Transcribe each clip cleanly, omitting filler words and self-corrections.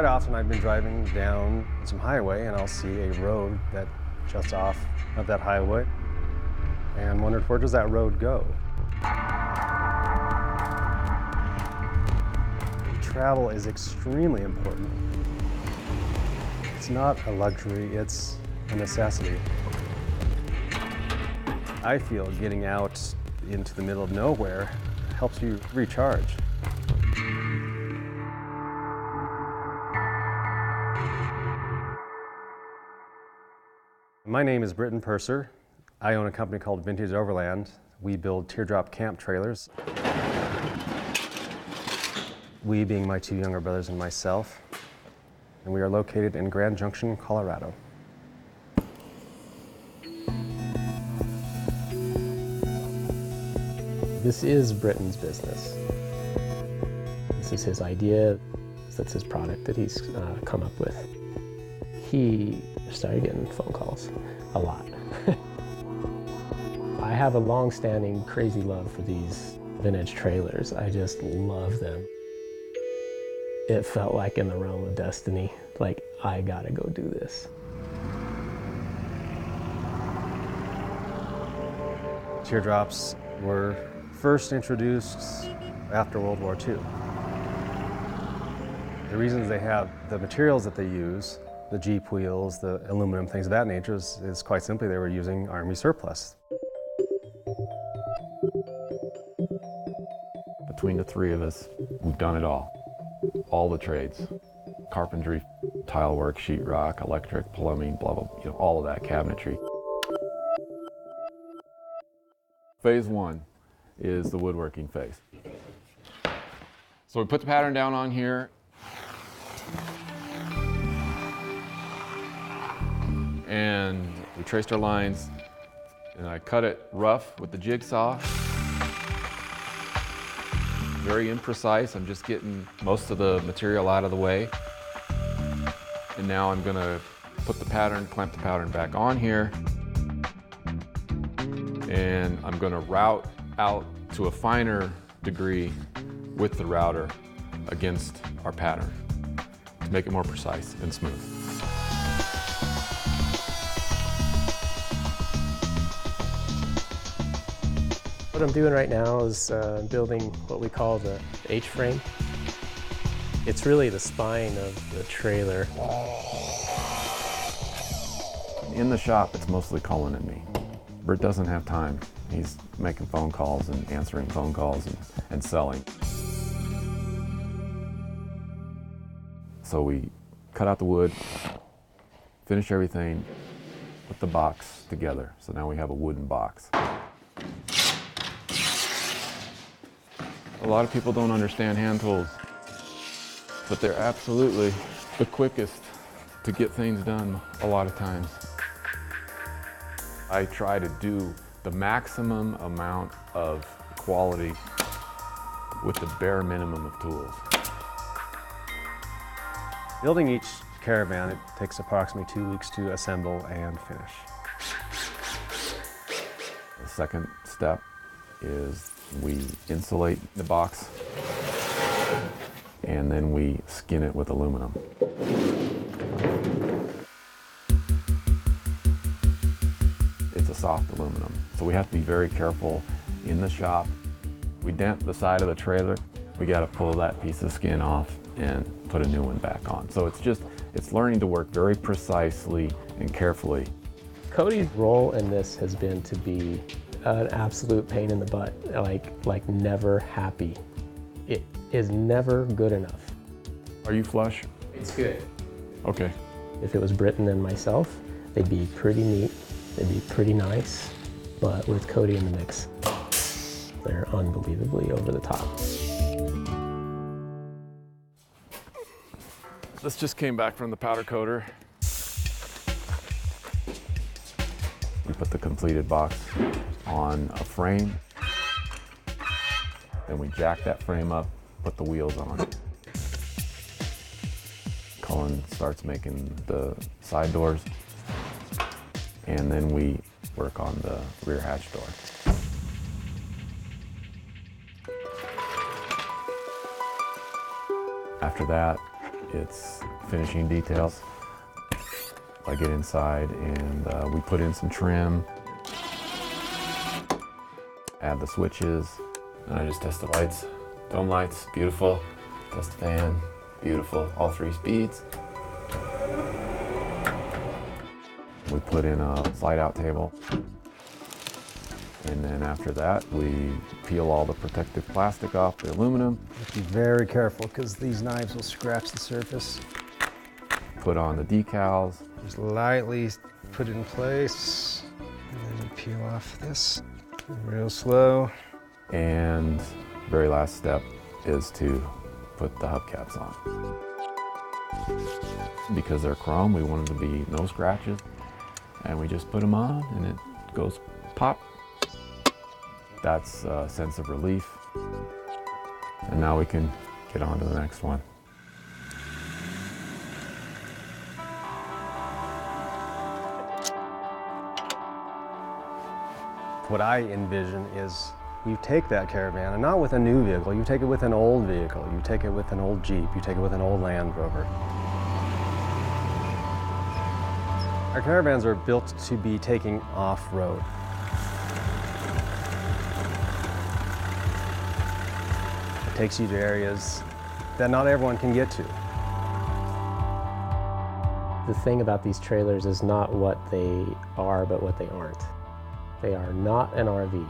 Quite often I've been driving down some highway and I'll see a road that juts off of that highway and wondered, where does that road go? Travel is extremely important. It's not a luxury, it's a necessity. I feel getting out into the middle of nowhere helps you recharge. My name is Britton Purser. I own a company called Vintage Overland. We build teardrop camp trailers. We being my two younger brothers and myself. And we are located in Grand Junction, Colorado. This is Britton's business. This is his idea. That's his product that he's come up with. He started getting phone calls a lot. I have a long-standing crazy love for these vintage trailers. I just love them. It felt like in the realm of destiny, like I gotta go do this. Teardrops were first introduced after World War II. The reasons they have the materials that they use, the Jeep wheels, the aluminum, things of that nature, is quite simply they were using Army surplus. Between the three of us, we've done it all the trades. Carpentry, tile work, sheetrock, electric, plumbing, blah, blah, all of that cabinetry. Phase one is the woodworking phase. So we put the pattern down on here. And we traced our lines, and I cut it rough with the jigsaw. Very imprecise. I'm just getting most of the material out of the way. And now I'm gonna put the pattern, clamp the pattern back on here. And I'm gonna route out to a finer degree with the router against our pattern to make it more precise and smooth. What I'm doing right now is building what we call the H-frame. It's really the spine of the trailer. In the shop, it's mostly Cullen and me. Bert doesn't have time. He's making phone calls and answering phone calls and selling. So we cut out the wood, finish everything, put the box together. So now we have a wooden box. A lot of people don't understand hand tools, but they're absolutely the quickest to get things done a lot of times. I try to do the maximum amount of quality with the bare minimum of tools. Building each caravan, it takes approximately 2 weeks to assemble and finish. The second step is we insulate the box and then we skin it with aluminum. It's a soft aluminum, so we have to be very careful in the shop. We dent the side of the trailer, we got to pull that piece of skin off and put a new one back on. So it's learning to work very precisely and carefully. Cody's role in this has been to be an absolute pain in the butt, like never happy. It is never good enough. Are you flush? It's good. Okay. If it was Britton and myself, they'd be pretty neat, they'd be pretty nice, but with Cody in the mix, they're unbelievably over the top. This just came back from the powder coater. We put the completed box on a frame, then we jack that frame up, put the wheels on. Cullen starts making the side doors, and then we work on the rear hatch door. After that, it's finishing details. I get inside and we put in some trim, add the switches, and I just test the lights. Dome lights, beautiful. Test the fan, beautiful. All 3 speeds. We put in a slide-out table. And then after that, we peel all the protective plastic off the aluminum. Be very careful because these knives will scratch the surface. Put on the decals. Just lightly put it in place, and then you peel off this real slow. And very last step is to put the hubcaps on. Because they're chrome, we want them to be no scratches. And we just put them on and it goes pop. That's a sense of relief. And now we can get on to the next one. What I envision is you take that Caravan, and not with a new vehicle, you take it with an old vehicle, you take it with an old Jeep, you take it with an old Land Rover. Our Caravans are built to be taking off-road. It takes you to areas that not everyone can get to. The thing about these trailers is not what they are, but what they aren't. They are not an RV.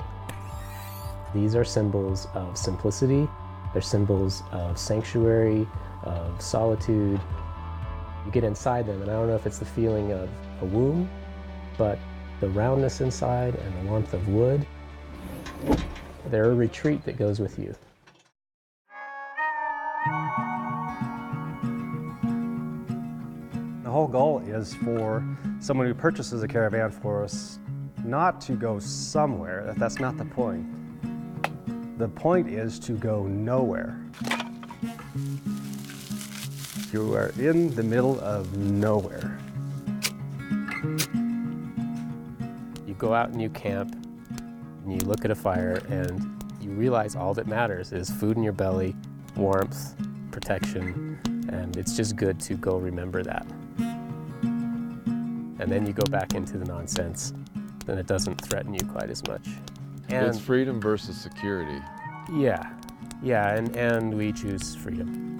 These are symbols of simplicity. They're symbols of sanctuary, of solitude. You get inside them, and I don't know if it's the feeling of a womb, but the roundness inside and the warmth of wood, they're a retreat that goes with you. The whole goal is for someone who purchases a Caravan for us not to go somewhere. That's not the point. The point is to go nowhere. You are in the middle of nowhere. You go out and you camp, and you look at a fire, and you realize all that matters is food in your belly, warmth, protection, and it's just good to go remember that. And then you go back into the nonsense, then it doesn't threaten you quite as much. It's freedom versus security. Yeah, and we choose freedom.